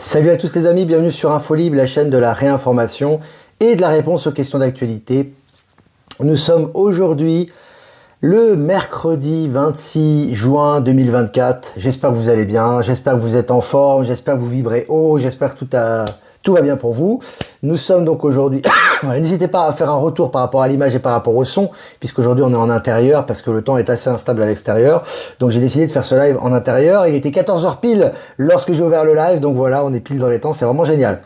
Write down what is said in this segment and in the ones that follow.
Salut à tous les amis, bienvenue sur InfoLib, la chaîne de la réinformation et de la réponse aux questions d'actualité. Nous sommes aujourd'hui le mercredi 26 juin 2024. J'espère que vous allez bien, j'espère que vous êtes en forme, j'espère que vous vibrez haut, j'espère que tout va bien pour vous. Nous sommes donc aujourd'hui... Voilà, n'hésitez pas à faire un retour par rapport à l'image et par rapport au son, puisqu'aujourd'hui on est en intérieur, parce que le temps est assez instable à l'extérieur. Donc j'ai décidé de faire ce live en intérieur. Il était 14 h pile lorsque j'ai ouvert le live, donc voilà, on est pile dans les temps, c'est vraiment génial.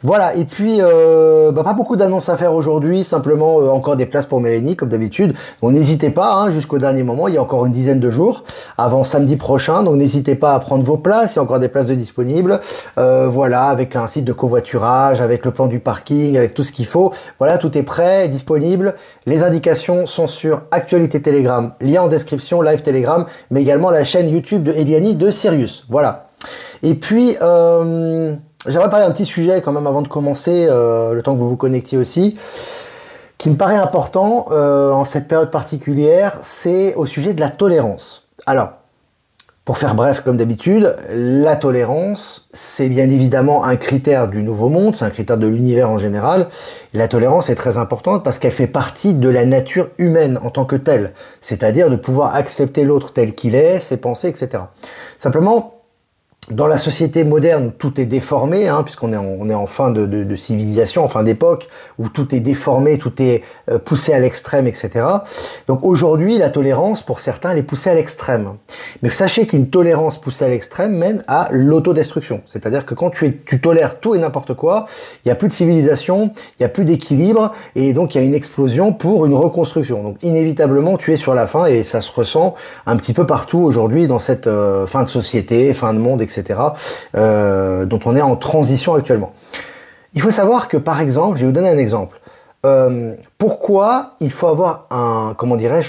Voilà, et puis pas beaucoup d'annonces à faire aujourd'hui, simplement encore des places pour Mérénie comme d'habitude. Donc n'hésitez pas, hein, jusqu'au dernier moment, il y a encore une dizaine de jours avant samedi prochain, donc n'hésitez pas à prendre vos places, il y a encore des places de disponibles. Voilà, avec un site de covoiturage, avec le plan du parking, avec tout ce qu'il faut. Voilà, tout est prêt, disponible. Les indications sont sur Actualité Telegram, lien en description, live Telegram, mais également la chaîne YouTube de Eliani de Sirius. Voilà. Et puis... j'aimerais parler d'un petit sujet quand même avant de commencer, le temps que vous vous connectiez aussi, qui me paraît important en cette période particulière, c'est au sujet de la tolérance. Alors, pour faire bref comme d'habitude, la tolérance, c'est bien évidemment un critère du nouveau monde, c'est un critère de l'univers en général. Et la tolérance est très importante parce qu'elle fait partie de la nature humaine en tant que telle, c'est-à-dire de pouvoir accepter l'autre tel qu'il est, ses pensées, etc. Simplement, dans la société moderne, tout est déformé, hein, puisqu'on est en fin de civilisation, en fin d'époque, où tout est déformé, tout est poussé à l'extrême, etc. Donc aujourd'hui, la tolérance, pour certains, elle est poussée à l'extrême. Mais sachez qu'une tolérance poussée à l'extrême mène à l'autodestruction. C'est-à-dire que quand tu tolères tout et n'importe quoi, il n'y a plus de civilisation, il n'y a plus d'équilibre, et donc il y a une explosion pour une reconstruction. Donc inévitablement, tu es sur la fin, et ça se ressent un petit peu partout aujourd'hui dans cette fin de société, fin de monde, etc. Dont on est en transition actuellement. Il faut savoir que, par exemple, je vais vous donner un exemple. Pourquoi il faut avoir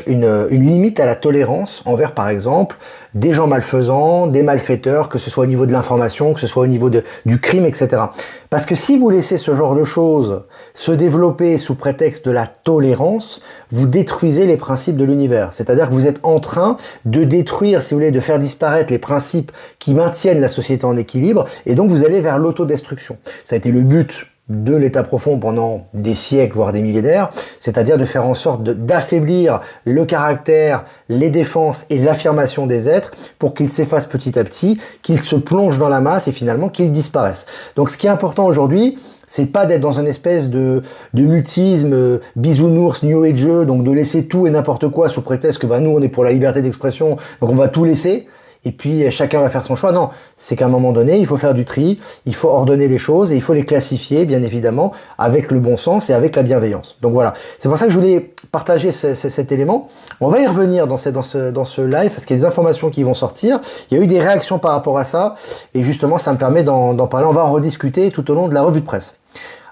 une limite à la tolérance envers, par exemple, des gens malfaisants, des malfaiteurs, que ce soit au niveau de l'information, que ce soit au niveau du crime, etc. Parce que si vous laissez ce genre de choses se développer sous prétexte de la tolérance, vous détruisez les principes de l'univers. C'est-à-dire que vous êtes en train de détruire, si vous voulez, de faire disparaître les principes qui maintiennent la société en équilibre, et donc vous allez vers l'autodestruction. Ça a été le but de l'état profond pendant des siècles, voire des millénaires, c'est-à-dire de faire en sorte d'affaiblir le caractère, les défenses et l'affirmation des êtres pour qu'ils s'effacent petit à petit, qu'ils se plongent dans la masse et finalement qu'ils disparaissent. Donc ce qui est important aujourd'hui, c'est pas d'être dans une espèce de mutisme bisounours, new age, donc de laisser tout et n'importe quoi sous prétexte que nous on est pour la liberté d'expression, donc on va tout laisser. Et puis chacun va faire son choix. Non, c'est qu'à un moment donné, il faut faire du tri, il faut ordonner les choses et il faut les classifier, bien évidemment, avec le bon sens et avec la bienveillance. Donc voilà, c'est pour ça que je voulais partager cet élément. On va y revenir dans ce live parce qu'il y a des informations qui vont sortir. Il y a eu des réactions par rapport à ça et justement, ça me permet d'en parler. On va en rediscuter tout au long de la revue de presse.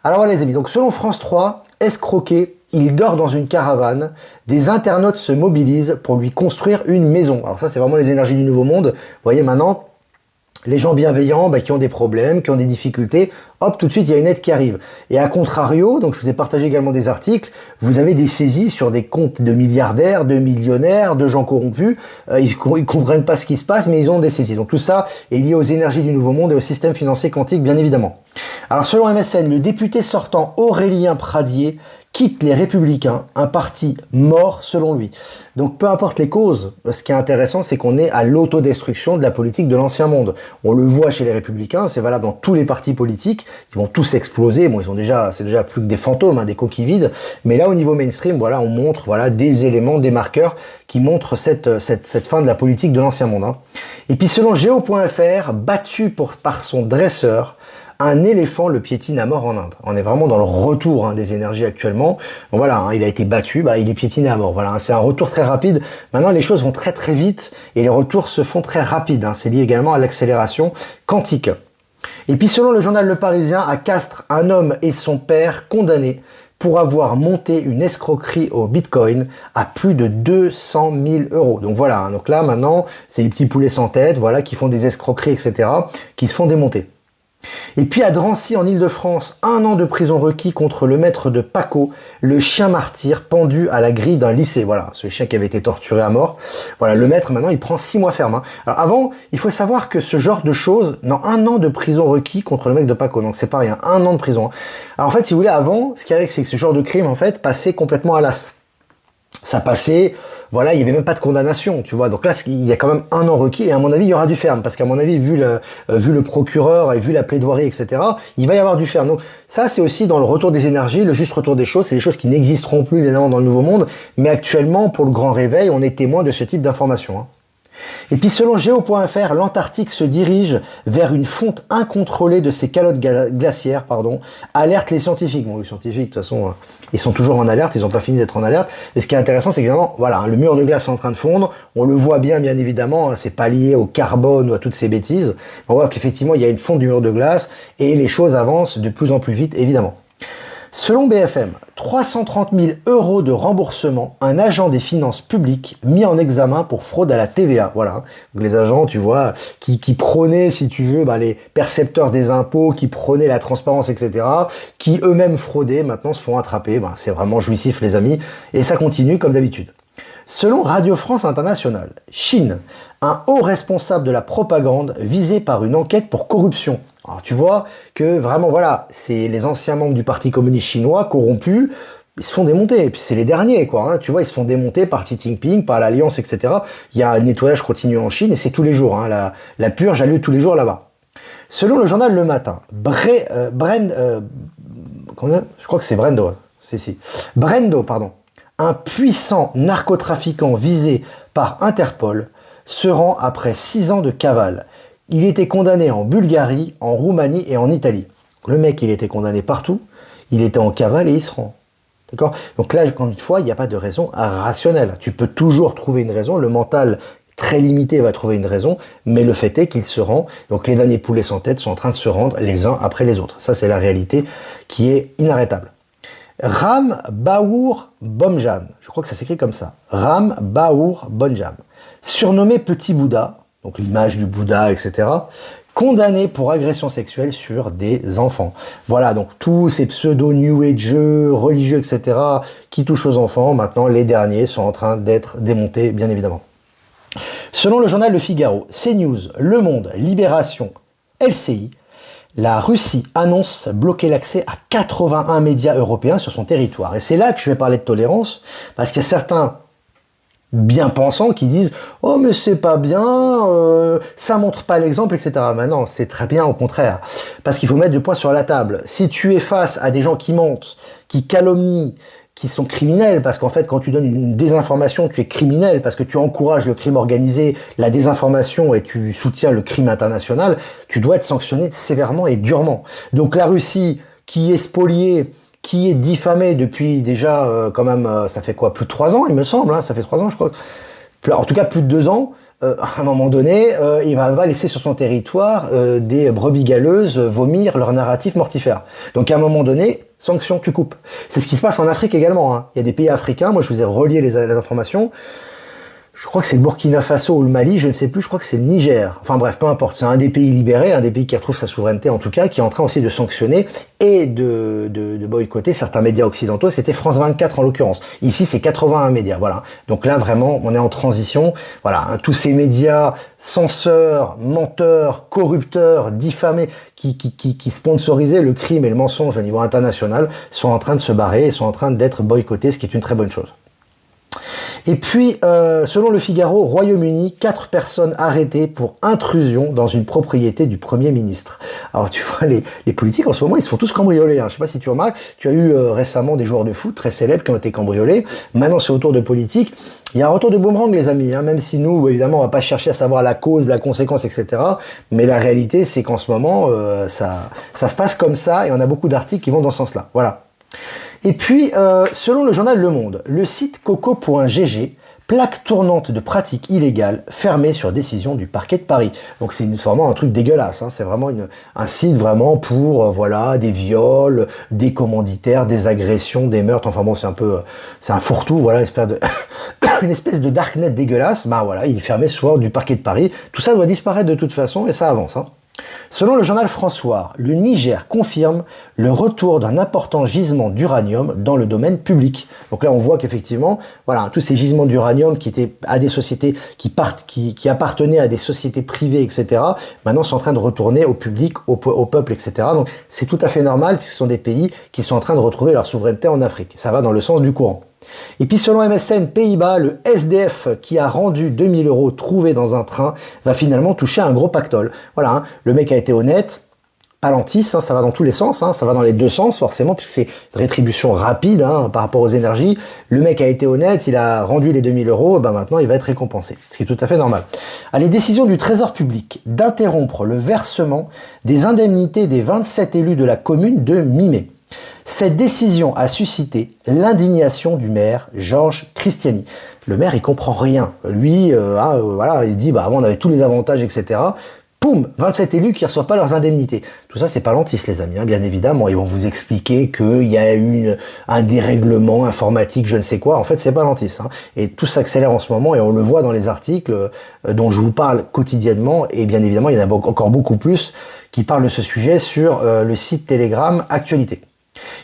Alors voilà les amis, donc selon France 3, escroqué, il dort dans une caravane, des internautes se mobilisent pour lui construire une maison. Alors ça, c'est vraiment les énergies du nouveau monde. Vous voyez maintenant, les gens bienveillants qui ont des problèmes, qui ont des difficultés, hop, tout de suite, il y a une aide qui arrive. Et à contrario, donc je vous ai partagé également des articles, vous avez des saisies sur des comptes de milliardaires, de millionnaires, de gens corrompus. Ils comprennent pas ce qui se passe, mais ils ont des saisies. Donc tout ça est lié aux énergies du nouveau monde et au système financier quantique, bien évidemment. Alors selon MSN, le député sortant Aurélien Pradier quitte les Républicains, un parti mort selon lui. Donc peu importe les causes, ce qui est intéressant, c'est qu'on est à l'autodestruction de la politique de l'ancien monde. On le voit chez les Républicains, c'est valable dans tous les partis politiques, ils vont tous exploser. Bon, c'est déjà plus que des fantômes, des coquilles vides. Mais là, au niveau mainstream, voilà, on montre des éléments, des marqueurs qui montrent cette fin de la politique de l'ancien monde. Et puis selon Geo.fr, battu par son dresseur, un éléphant le piétine à mort en Inde. On est vraiment dans le retour des énergies actuellement. Donc voilà, il a été battu, il est piétiné à mort. Voilà, c'est un retour très rapide. Maintenant, les choses vont très très vite et les retours se font très rapides. C'est lié également à l'accélération quantique. Et puis selon le journal Le Parisien, à Castres, un homme et son père condamnés pour avoir monté une escroquerie au Bitcoin à plus de 200 000 euros. Donc voilà, donc là maintenant, c'est les petits poulets sans tête, voilà, qui font des escroqueries, etc., qui se font démonter. Et puis à Drancy, en Île-de-France, 1 an de prison requis contre le maître de Paco, le chien martyr pendu à la grille d'un lycée. Voilà, ce chien qui avait été torturé à mort. Voilà, le maître, maintenant, il prend 6 mois ferme. Hein. Alors avant, il faut savoir que ce genre de choses, non, 1 an de prison requis contre le mec de Paco, donc c'est pas rien, 1 an de prison. Hein. Alors en fait, si vous voulez, avant, ce qu'il y avait, c'est que ce genre de crime, en fait, passait complètement à l'as. Ça passait, voilà, il n'y avait même pas de condamnation, tu vois. Donc là, il y a quand même 1 an requis et à mon avis, il y aura du ferme. Parce qu'à mon avis, vu le procureur et vu la plaidoirie, etc., il va y avoir du ferme. Donc ça, c'est aussi dans le retour des énergies, le juste retour des choses. C'est des choses qui n'existeront plus, évidemment, dans le nouveau monde. Mais actuellement, pour le grand réveil, on est témoin de ce type d'informations. Hein. Et puis selon Géo.fr, l'Antarctique se dirige vers une fonte incontrôlée de ses calottes glaciaires, alerte les scientifiques. Bon, les scientifiques, de toute façon, ils sont toujours en alerte, ils n'ont pas fini d'être en alerte. Et ce qui est intéressant, c'est qu'évidemment, voilà, le mur de glace est en train de fondre, on le voit bien évidemment, c'est pas lié au carbone ou à toutes ces bêtises. On voit qu'effectivement, il y a une fonte du mur de glace et les choses avancent de plus en plus vite, évidemment. Selon BFM, 330 000 € de remboursement, un agent des finances publiques mis en examen pour fraude à la TVA. Voilà, donc les agents, tu vois, qui prônaient, si tu veux, les percepteurs des impôts, qui prônaient la transparence, etc., qui eux-mêmes fraudaient, maintenant se font attraper. C'est vraiment jouissif, les amis, et ça continue comme d'habitude. Selon Radio France Internationale, Chine, un haut responsable de la propagande visé par une enquête pour corruption. Alors tu vois que vraiment, voilà, c'est les anciens membres du Parti communiste chinois corrompus, ils se font démonter, et puis c'est les derniers, quoi. Hein. Tu vois, ils se font démonter par Xi Jinping, par l'Alliance, etc. Il y a un nettoyage continu en Chine, et c'est tous les jours. Hein. La purge a lieu tous les jours là-bas. Selon le journal Le Matin, je crois que c'est Brendo, Brendo, un puissant narcotrafiquant visé par Interpol se rend après 6 ans de cavale. Il était condamné en Bulgarie, en Roumanie et en Italie. Le mec, il était condamné partout, il était en cavale et il se rend. D'accord ? Donc là, encore une fois, il n'y a pas de raison rationnelle. Tu peux toujours trouver une raison, le mental très limité va trouver une raison, mais le fait est qu'il se rend. Donc les derniers poulets sans tête sont en train de se rendre les uns après les autres. Ça, c'est la réalité qui est inarrêtable. Ram Baour Bomjan, je crois que ça s'écrit comme ça, Ram Baour Bomjan, surnommé Petit Bouddha, donc l'image du Bouddha, etc., condamné pour agression sexuelle sur des enfants. Voilà, donc tous ces pseudo-new age religieux, etc., qui touchent aux enfants, maintenant les derniers sont en train d'être démontés, bien évidemment. Selon le journal Le Figaro, CNews, Le Monde, Libération, LCI, la Russie annonce bloquer l'accès à 81 médias européens sur son territoire. Et c'est là que je vais parler de tolérance, parce qu'il y a certains bien pensants qui disent « Oh mais c'est pas bien, ça montre pas l'exemple, etc. » Mais non, c'est très bien au contraire. Parce qu'il faut mettre du poing sur la table. Si tu es face à des gens qui mentent, qui calomnient, qui sont criminels, parce qu'en fait, quand tu donnes une désinformation, tu es criminel, parce que tu encourages le crime organisé, la désinformation, et tu soutiens le crime international, tu dois être sanctionné sévèrement et durement. Donc la Russie, qui est spoliée, qui est diffamée depuis déjà, quand même, ça fait quoi, plus de 3 ans, il me semble, hein, ça fait 3 ans, je crois. En tout cas, plus de 2 ans. À un moment donné, il va laisser sur son territoire des brebis galeuses vomir leur narratif mortifère. Donc à un moment donné, sanction, tu coupes. C'est ce qui se passe en Afrique également. Hein. Il y a des pays africains, moi je vous ai relié les informations. Je crois que c'est le Burkina Faso ou le Mali, je ne sais plus, je crois que c'est le Niger. Enfin bref, peu importe, c'est un des pays libérés, un des pays qui retrouve sa souveraineté en tout cas, qui est en train aussi de sanctionner et de boycotter certains médias occidentaux. C'était France 24 en l'occurrence. Ici, c'est 81 médias, voilà. Donc là, vraiment, on est en transition. Voilà, hein, tous ces médias censeurs, menteurs, corrupteurs, diffamés, qui sponsorisaient le crime et le mensonge au niveau international, sont en train de se barrer et sont en train d'être boycottés, ce qui est une très bonne chose. Et puis, selon le Figaro, au Royaume-Uni, 4 personnes arrêtées pour intrusion dans une propriété du Premier ministre. Alors tu vois, les politiques en ce moment, ils se font tous cambrioler. Hein. Je sais pas si tu remarques, tu as eu récemment des joueurs de foot très célèbres qui ont été cambriolés. Maintenant, c'est au tour de politique. Il y a un retour de boomerang, les amis. Hein, même si nous, évidemment, on va pas chercher à savoir la cause, la conséquence, etc. Mais la réalité, c'est qu'en ce moment, ça se passe comme ça et on a beaucoup d'articles qui vont dans ce sens-là. Voilà. Et puis, selon le journal Le Monde, le site coco.gg, plaque tournante de pratiques illégales fermée sur décision du parquet de Paris. Donc c'est vraiment un truc dégueulasse, hein. C'est vraiment un site vraiment pour voilà des viols, des commanditaires, des agressions, des meurtres. Enfin bon, c'est un fourre-tout, voilà, une espèce de darknet dégueulasse. Bah voilà, il est fermé sur du parquet de Paris. Tout ça doit disparaître de toute façon et ça avance, hein. Selon le journal François, le Niger confirme le retour d'un important gisement d'uranium dans le domaine public. Donc là, on voit qu'effectivement, voilà, tous ces gisements d'uranium qui étaient à des sociétés qui appartenaient à des sociétés privées, etc., maintenant sont en train de retourner au public, au peuple, etc. Donc c'est tout à fait normal puisque ce sont des pays qui sont en train de retrouver leur souveraineté en Afrique. Ça va dans le sens du courant. Et puis selon MSN Pays-Bas, le SDF qui a rendu 2000 € trouvés dans un train va finalement toucher un gros pactole. Voilà, hein, le mec a été honnête, pas lentisse, hein, ça va dans tous les sens, hein, ça va dans les deux sens forcément, puisque c'est une rétribution rapide hein, par rapport aux énergies. Le mec a été honnête, il a rendu les 2000 €, ben maintenant il va être récompensé, ce qui est tout à fait normal. Les décisions du Trésor public d'interrompre le versement des indemnités des 27 élus de la commune de mi-mai. Cette décision a suscité l'indignation du maire Georges Christiani. Le maire, il comprend rien. Lui, voilà, il se dit, bah avant on avait tous les avantages, etc. Poum, 27 élus qui ne reçoivent pas leurs indemnités. Tout ça, c'est pas lentiste, les amis, hein, bien évidemment. Ils vont vous expliquer qu'il y a eu un dérèglement informatique, je ne sais quoi. En fait, c'est pas lentiste. Hein. Et tout s'accélère en ce moment et on le voit dans les articles dont je vous parle quotidiennement. Et bien évidemment, il y en a encore beaucoup plus qui parlent de ce sujet sur le site Telegram Actualité.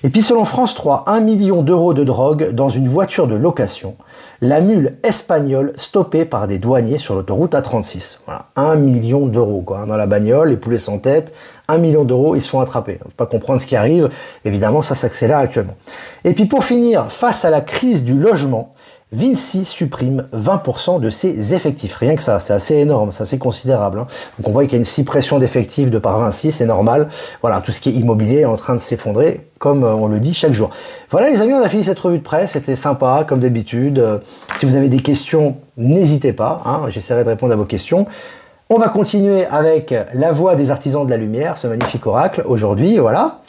Et puis selon France 3, 1 million € de drogue dans une voiture de location. La mule espagnole stoppée par des douaniers sur l'autoroute A36. Voilà, 1 million € quoi, dans la bagnole, les poulets sans tête, 1 million €, ils se font attraper. On ne peut pas comprendre ce qui arrive, évidemment ça s'accélère actuellement. Et puis pour finir, face à la crise du logement, Vinci supprime 20% de ses effectifs. Rien que ça, c'est assez énorme, c'est assez considérable. Hein. Donc on voit qu'il y a une suppression d'effectifs de par Vinci, c'est normal. Voilà, tout ce qui est immobilier est en train de s'effondrer, comme on le dit chaque jour. Voilà les amis, on a fini cette revue de presse, c'était sympa, comme d'habitude. Si vous avez des questions, n'hésitez pas, hein, j'essaierai de répondre à vos questions. On va continuer avec la voix des artisans de la lumière, ce magnifique oracle, aujourd'hui, voilà.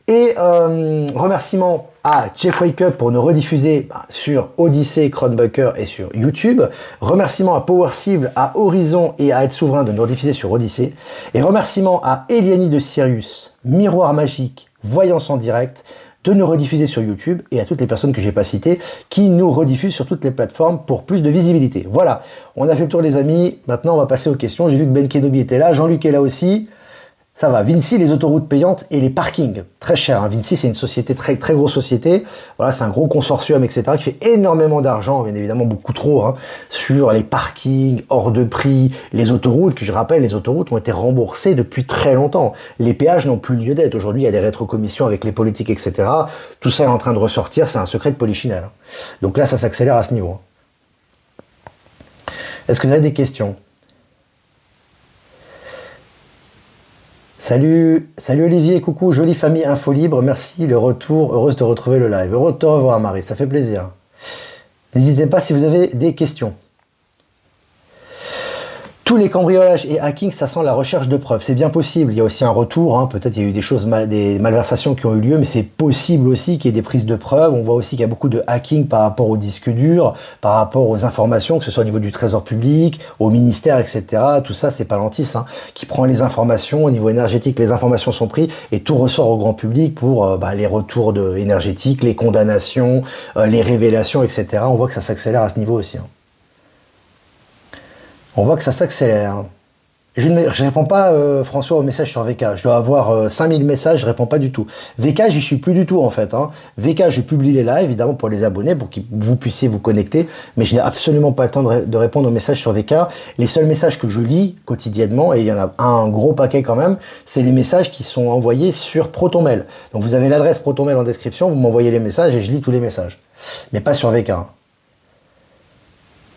Et remerciements à Jeff Wake Up pour nous rediffuser sur Odyssey, Cronbucker et sur YouTube. Remerciements à PowerSible, à Horizon et à Être Souverain de nous rediffuser sur Odyssey. Et remerciements à Eliani de Sirius, Miroir Magique, Voyance en direct de nous rediffuser sur YouTube et à toutes les personnes que j'ai pas citées qui nous rediffusent sur toutes les plateformes pour plus de visibilité. Voilà, on a fait le tour les amis. Maintenant on va passer aux questions. J'ai vu que Ben Kenobi était là, Jean-Luc est là aussi. Ça va. Vinci, les autoroutes payantes et les parkings. Très cher. Hein. Vinci, c'est une société, très grosse société. Voilà, c'est un gros consortium, etc., qui fait énormément d'argent, bien évidemment beaucoup trop, hein, sur les parkings hors de prix, les autoroutes, que je rappelle, les autoroutes ont été remboursées depuis très longtemps. Les péages n'ont plus lieu d'être. Aujourd'hui, il y a des rétrocommissions avec les politiques, etc. Tout ça est en train de ressortir. C'est un secret de polichinelle. Hein. Donc là, ça s'accélère à ce niveau. Hein. Est-ce que vous avez des questions ? Salut Olivier, coucou, jolie famille Info Libre, merci, le retour, heureuse de retrouver le live. Heureux de te revoir Marie, ça fait plaisir. N'hésitez pas si vous avez des questions. Tous les cambriolages et hacking, ça sent la recherche de preuves. C'est bien possible. Il y a aussi un retour. Hein. Peut-être il y a eu des choses, des malversations qui ont eu lieu, mais c'est possible aussi qu'il y ait des prises de preuves. On voit aussi qu'il y a beaucoup de hacking par rapport aux disques durs, par rapport aux informations, que ce soit au niveau du Trésor public, au ministère, etc. Tout ça, c'est Palantis hein, qui prend les informations au niveau énergétique. Les informations sont prises et tout ressort au grand public pour les retours énergétiques, les condamnations, les révélations, etc. On voit que ça s'accélère à ce niveau aussi. Hein. On voit que ça s'accélère. Je ne réponds pas, François, aux messages sur VK. Je dois avoir 5000 messages, je réponds pas du tout. VK, j'y suis plus du tout, en fait. Hein. VK, je publie les lives, évidemment, pour les abonnés, pour que vous puissiez vous connecter. Mais je n'ai absolument pas le temps de répondre aux messages sur VK. Les seuls messages que je lis quotidiennement, et il y en a un gros paquet quand même, c'est les messages qui sont envoyés sur ProtonMail. Donc vous avez l'adresse ProtonMail en description, vous m'envoyez les messages et je lis tous les messages. Mais pas sur VK. Hein.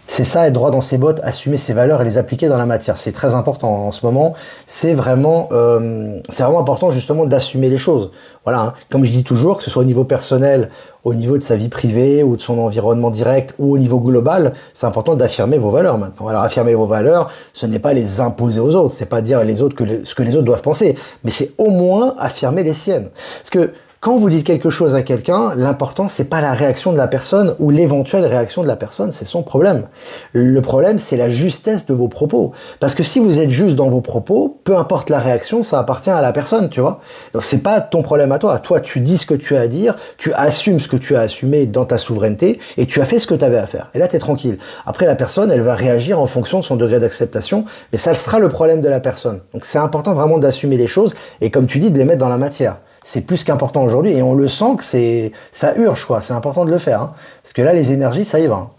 C'est ça, être droit dans ses bottes, assumer ses valeurs et les appliquer dans la matière. C'est très important en ce moment. C'est vraiment important justement d'assumer les choses. Voilà, hein. Comme je dis toujours, que ce soit au niveau personnel, au niveau de sa vie privée ou de son environnement direct ou au niveau global, c'est important d'affirmer vos valeurs maintenant. Alors affirmer vos valeurs, ce n'est pas les imposer aux autres, c'est pas dire les autres ce que les autres doivent penser, mais c'est au moins affirmer les siennes. Parce que Quand vous dites quelque chose à quelqu'un, l'important, c'est pas la réaction de la personne ou l'éventuelle réaction de la personne, c'est son problème. Le problème, c'est la justesse de vos propos. Parce que si vous êtes juste dans vos propos, peu importe la réaction, ça appartient à la personne, tu vois. Donc c'est pas ton problème à toi. Toi, tu dis ce que tu as à dire, tu assumes ce que tu as assumé dans ta souveraineté et tu as fait ce que tu avais à faire. Et là, tu es tranquille. Après, la personne, elle va réagir en fonction de son degré d'acceptation, mais ça sera le problème de la personne. Donc c'est important vraiment d'assumer les choses et comme tu dis, de les mettre dans la matière. C'est plus qu'important aujourd'hui et on le sent que ça urge, quoi. C'est important de le faire, hein. Parce que là, les énergies, ça y va, hein.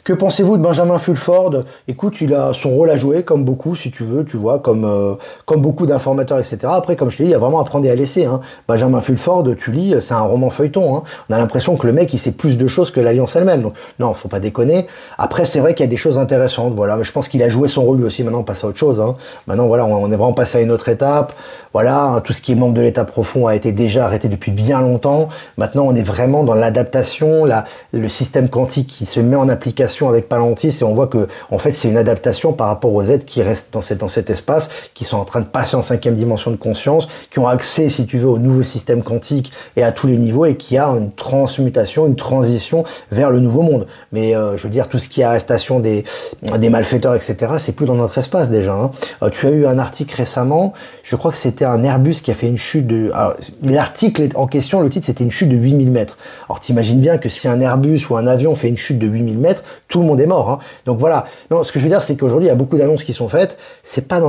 Que pensez-vous de Benjamin Fulford? Écoute, il a son rôle à jouer, comme beaucoup, si tu veux, tu vois, comme beaucoup d'informateurs, etc. Après, comme je t'ai dit, il y a vraiment à prendre et à laisser, hein. Benjamin Fulford, tu lis, c'est un roman feuilleton, hein. On a l'impression que le mec, il sait plus de choses que l'Alliance elle-même. Donc, non, faut pas déconner. Après, c'est vrai qu'il y a des choses intéressantes, voilà. Mais je pense qu'il a joué son rôle lui aussi. Maintenant, on passe à autre chose, hein. Maintenant, voilà, on est vraiment passé à une autre étape. Voilà, hein, tout ce qui est membre de l'État profond a été déjà arrêté depuis bien longtemps. Maintenant, on est vraiment dans l'adaptation, le système quantique qui se met en application avec Palantis et on voit que, en fait, c'est une adaptation par rapport aux êtres qui restent dans cet espace, qui sont en train de passer en 5e dimension de conscience, qui ont accès, si tu veux, au nouveau système quantique et à tous les niveaux et qui a une transmutation, une transition vers le nouveau monde. Mais, je veux dire, tout ce qui est arrestation des malfaiteurs, etc., c'est plus dans notre espace déjà, hein. Tu as eu un article récemment, je crois que c'était un Airbus qui a fait une chute de... Alors, l'article en question, le titre, c'était une chute de 8000 mètres. Alors, t'imagines bien que si un Airbus ou un avion fait une chute de 8000 mètres, tout le monde est mort, hein. Donc voilà. Non, ce que je veux dire, c'est qu'aujourd'hui, il y a beaucoup d'annonces qui sont faites. C'est pas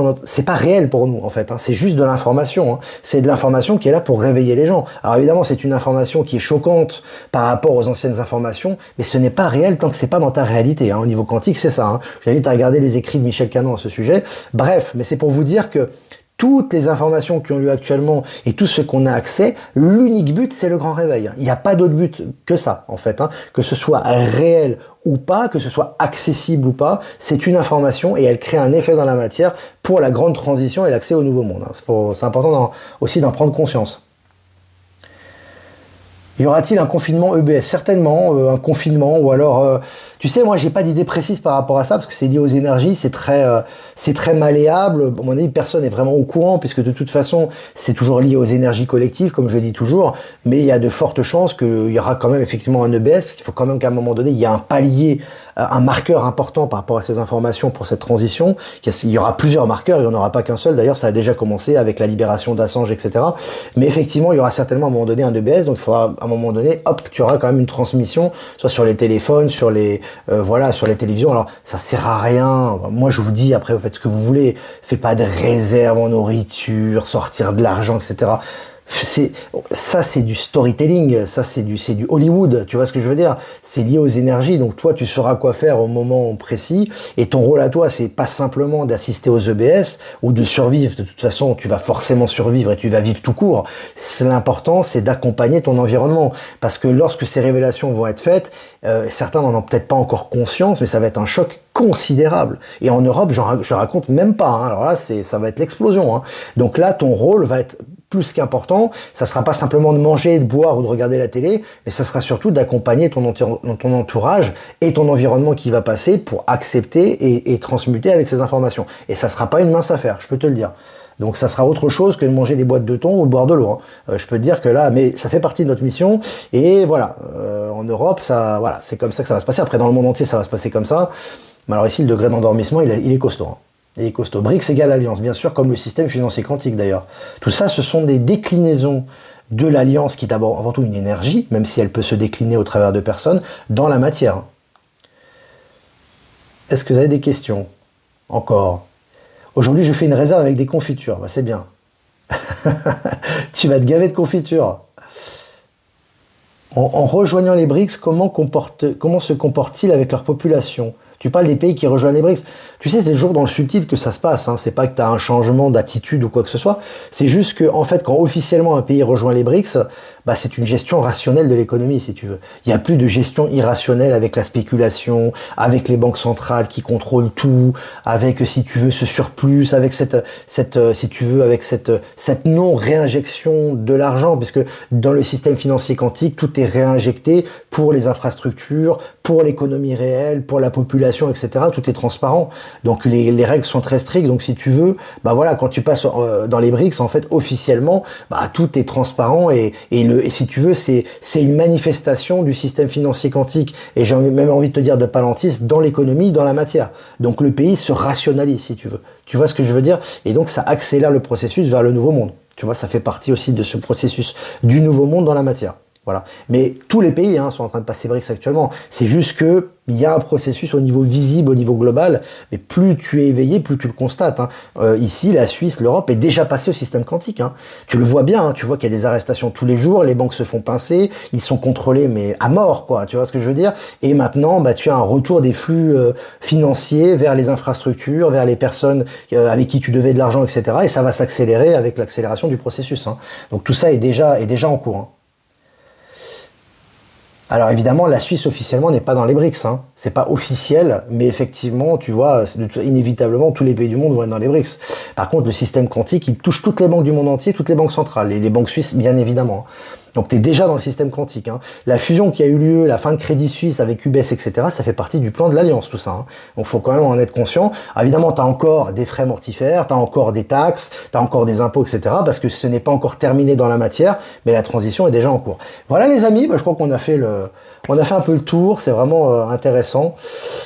réel pour nous, en fait, hein. C'est juste de l'information, hein. C'est de l'information qui est là pour réveiller les gens. Alors évidemment, c'est une information qui est choquante par rapport aux anciennes informations, mais ce n'est pas réel tant que c'est pas dans ta réalité, hein. Au niveau quantique, c'est ça, hein. J'invite à regarder les écrits de Michel Canon à ce sujet. Bref, mais c'est pour vous dire que toutes les informations qui ont lieu actuellement et tout ce qu'on a accès, l'unique but, c'est le grand réveil. Il n'y a pas d'autre but que ça, en fait, hein. Que ce soit réel ou pas, que ce soit accessible ou pas, c'est une information et elle crée un effet dans la matière pour la grande transition et l'accès au nouveau monde, hein. C'est important aussi d'en prendre conscience. Y aura-t-il un confinement EBS? Certainement, un confinement, ou alors... tu sais, moi, j'ai pas d'idée précise par rapport à ça, parce que c'est lié aux énergies, c'est très malléable. À mon avis, personne n'est vraiment au courant, puisque de toute façon, c'est toujours lié aux énergies collectives, comme je le dis toujours, mais il y a de fortes chances qu'il y aura quand même effectivement un EBS, parce qu'il faut quand même qu'à un moment donné, il y ait un palier, un marqueur important par rapport à ces informations pour cette transition. Il y aura plusieurs marqueurs, il n'y en aura pas qu'un seul. D'ailleurs, ça a déjà commencé avec la libération d'Assange, etc. Mais effectivement, il y aura certainement à un moment donné un EBS, donc il faudra à un moment donné, hop, tu auras quand même une transmission, soit sur les téléphones, sur les télévisions. Alors, ça sert à rien. Moi, je vous dis, après, vous faites ce que vous voulez. Faites pas de réserve en nourriture, sortir de l'argent, etc. C'est du storytelling, ça c'est du Hollywood, tu vois ce que je veux dire? C'est lié aux énergies, donc toi tu sauras quoi faire au moment précis, et ton rôle à toi c'est pas simplement d'assister aux EBS ou de survivre, de toute façon tu vas forcément survivre et tu vas vivre tout court. L'important c'est d'accompagner ton environnement, parce que lorsque ces révélations vont être faites, certains n'en ont peut-être pas encore conscience, mais ça va être un choc considérable. Et en Europe, je raconte même pas, hein. Alors là, ça va être l'explosion, hein. Donc là, ton rôle va être plus qu'important. Ça sera pas simplement de manger, de boire ou de regarder la télé, mais ça sera surtout d'accompagner ton entourage et ton environnement qui va passer pour accepter et transmuter avec ces informations. Et ça sera pas une mince affaire, je peux te le dire. Donc ça sera autre chose que de manger des boîtes de thon ou de boire de l'eau, hein. Je peux te dire que là, mais ça fait partie de notre mission. Et voilà, en Europe, voilà, c'est comme ça que ça va se passer. Après, dans le monde entier, ça va se passer comme ça. Mais alors ici, le degré d'endormissement, il est costaud, hein. Il est costaud. BRICS égale Alliance, bien sûr, comme le système financier quantique d'ailleurs. Tout ça, ce sont des déclinaisons de l'Alliance qui est d'abord avant tout une énergie, même si elle peut se décliner au travers de personnes, dans la matière. Est-ce que vous avez des questions? Encore. Aujourd'hui, je fais une réserve avec des confitures. Bah, c'est bien. Tu vas te gaver de confitures. En rejoignant les BRICS, comment se comportent-ils avec leur population? Tu parles des pays qui rejoignent les BRICS. Tu sais, c'est toujours dans le subtil que ça se passe, hein. C'est pas que tu as un changement d'attitude ou quoi que ce soit. C'est juste que, en fait, quand officiellement un pays rejoint les BRICS, bah, c'est une gestion rationnelle de l'économie, si tu veux. Il n'y a plus de gestion irrationnelle avec la spéculation, avec les banques centrales qui contrôlent tout, avec, si tu veux, ce surplus, avec si tu veux, avec cette non-réinjection de l'argent, puisque dans le système financier quantique, tout est réinjecté pour les infrastructures, pour l'économie réelle, pour la population, etc. Tout est transparent. Donc les règles sont très strictes. Donc si tu veux, bah voilà, quand tu passes dans les BRICS, en fait, officiellement, bah tout est transparent et si tu veux, c'est une manifestation du système financier quantique. Et j'ai même envie de te dire de Palantis dans l'économie, dans la matière. Donc le pays se rationalise, si tu veux. Tu vois ce que je veux dire? Et donc ça accélère le processus vers le nouveau monde. Tu vois, ça fait partie aussi de ce processus du nouveau monde dans la matière. Voilà. Mais tous les pays sont en train de passer BRICS actuellement. C'est juste que il y a un processus au niveau visible, au niveau global, mais plus tu es éveillé, plus tu le constates. Ici, la Suisse, l'Europe est déjà passée au système quantique. Tu le vois bien, tu vois qu'il y a des arrestations tous les jours, les banques se font pincer, ils sont contrôlés mais à mort, quoi. Tu vois ce que je veux dire? Et maintenant, bah, tu as un retour des flux financiers vers les infrastructures, vers les personnes avec qui tu devais de l'argent, etc. Et ça va s'accélérer avec l'accélération du processus. Donc tout ça est déjà en cours. Alors évidemment, la Suisse officiellement n'est pas dans les BRICS, c'est pas officiel, mais effectivement, tu vois, inévitablement, tous les pays du monde vont être dans les BRICS. Par contre, le système quantique, il touche toutes les banques du monde entier, toutes les banques centrales, et les banques suisses, bien évidemment. Donc tu es déjà dans le système quantique. La fusion qui a eu lieu, la fin de Crédit Suisse avec UBS, etc., ça fait partie du plan de l'Alliance, tout ça. Donc faut quand même en être conscient. Alors, évidemment, tu as encore des frais mortifères, tu as encore des taxes, tu as encore des impôts, etc., parce que ce n'est pas encore terminé dans la matière, mais la transition est déjà en cours. Voilà les amis, je crois qu'on a fait un peu le tour, c'est vraiment intéressant.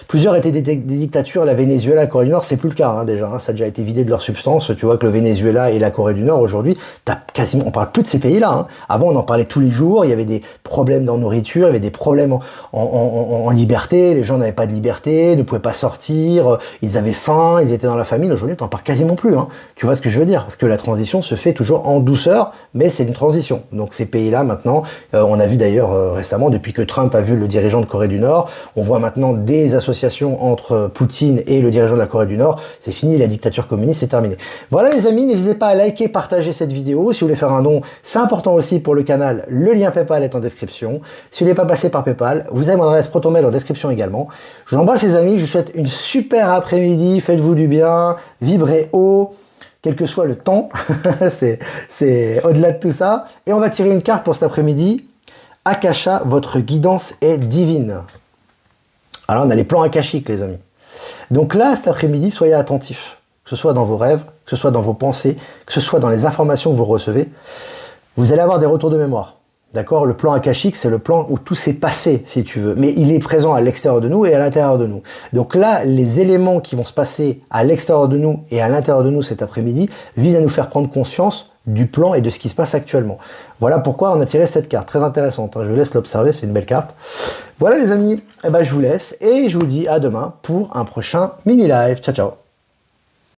Plusieurs étaient des dictatures, la Venezuela, la Corée du Nord, c'est plus le cas déjà. Ça a déjà été vidé de leur substance. Tu vois que le Venezuela et la Corée du Nord aujourd'hui, on parle plus de ces pays-là. Avant, on en parlait tous les jours. Il y avait des problèmes dans nourriture, il y avait des problèmes en liberté. Les gens n'avaient pas de liberté, ne pouvaient pas sortir, ils avaient faim, ils étaient dans la famine. Aujourd'hui, tu n'en parles quasiment plus. Tu vois ce que je veux dire? Parce que la transition se fait toujours en douceur, mais c'est une transition. Donc ces pays-là, maintenant, on a vu d'ailleurs récemment, depuis que Trump a vu le dirigeant de Corée du Nord, on voit maintenant des associations entre Poutine et le dirigeant de la Corée du Nord. C'est fini, la dictature communiste, c'est terminé. Voilà les amis, n'hésitez pas à liker, partager cette vidéo. Si vous voulez faire un don, c'est important aussi pour le canal. Le lien PayPal est en description. Si vous voulez pas passer par PayPal, vous avez mon adresse ProtonMail en description également. Je vous embrasse les amis, je vous souhaite une super après-midi, faites-vous du bien, vibrez haut, quel que soit le temps, c'est au-delà de tout ça. Et on va tirer une carte pour cet après-midi. Akasha, votre guidance est divine. Alors on a les plans akashiques les amis. Donc là, cet après-midi, soyez attentifs. Que ce soit dans vos rêves, que ce soit dans vos pensées, que ce soit dans les informations que vous recevez. Vous allez avoir des retours de mémoire. D'accord? Le plan akashique, c'est le plan où tout s'est passé, si tu veux. Mais il est présent à l'extérieur de nous et à l'intérieur de nous. Donc là, les éléments qui vont se passer à l'extérieur de nous et à l'intérieur de nous cet après-midi visent à nous faire prendre conscience du plan et de ce qui se passe actuellement. Voilà pourquoi on a tiré cette carte. Très intéressante. Je vous laisse l'observer, c'est une belle carte. Voilà les amis, je vous laisse et je vous dis à demain pour un prochain mini-live. Ciao, ciao.